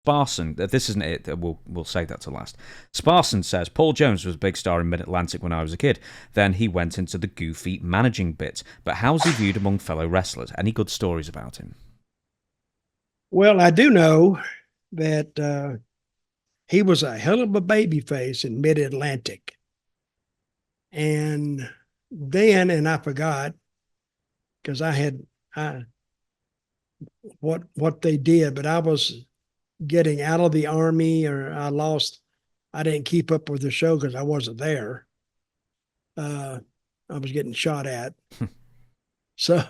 Sparson, this isn't it. We'll save that to last. Sparson says Paul Jones was a big star in Mid Atlantic when I was a kid. Then he went into the goofy managing bit. But how's he viewed among fellow wrestlers? Any good stories about him? Well, I do know that he was a hell of a baby face in Mid Atlantic. And then, and I forgot because I what they did, but I was getting out of the army, or I didn't keep up with the show because I wasn't there. I was getting shot at. So,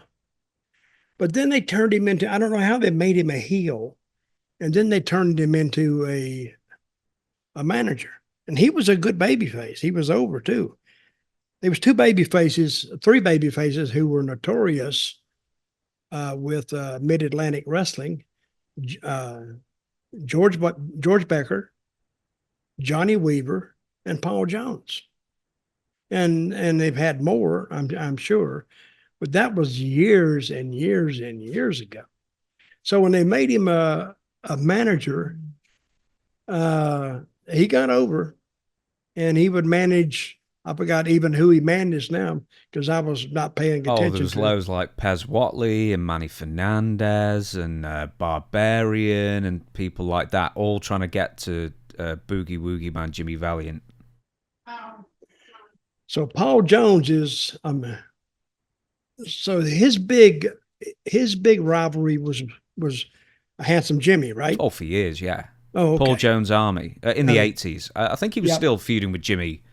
but then they turned him into, I don't know how they made him a heel. And then they turned him into a manager. And he was a good baby face. He was over too. There was three baby faces who were notorious with Mid-Atlantic Wrestling. Uh, George Becker, Johnny Weaver, and Paul Jones. And they've had more, I'm sure, but that was years and years and years ago. So when they made him a manager, he got over, and he would manage. I forgot even who he managed now because I was not paying attention. Oh, there was loads like Pez Watley and Manny Fernandez and Barbarian and people like that, all trying to get to Boogie Woogie Man Jimmy Valiant. So Paul Jones is so his big rivalry was a Handsome Jimmy, right? Oh, for years, yeah. Oh, okay. Paul Jones Army in the 80s. I think he was still feuding with Jimmy.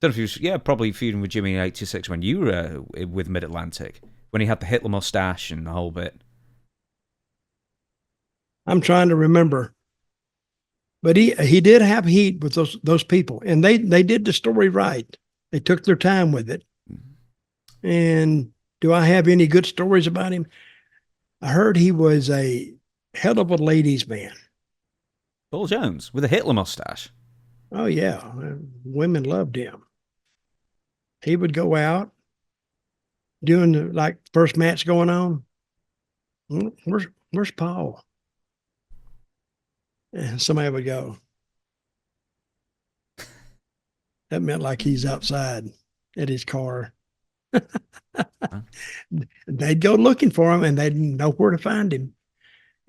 Don't know if he was, probably feuding with Jimmy in '86 when you were with Mid Atlantic, when he had the Hitler mustache and the whole bit. I'm trying to remember, but he did have heat with those people, and they did the story right. They took their time with it. And do I have any good stories about him? I heard he was a hell of a ladies' man. Paul Jones with a Hitler mustache. Oh yeah, women loved him. He would go out doing the first match going on. Where's Paul? And somebody would go. That meant like he's outside at his car. They'd go looking for him, and they'd know where to find him.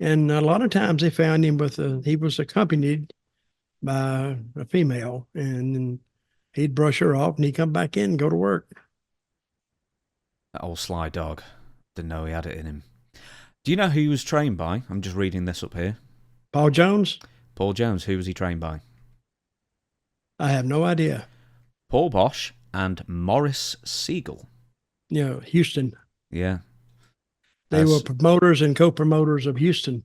And a lot of times they found him he was accompanied by a female, and he'd brush her off, and he'd come back in and go to work. That old sly dog. Didn't know he had it in him. Do you know who he was trained by? I'm just reading this up here. Paul Jones? Paul Jones. Who was he trained by? I have no idea. Paul Bosch and Morris Siegel. Houston. Yeah. They were promoters and co-promoters of Houston.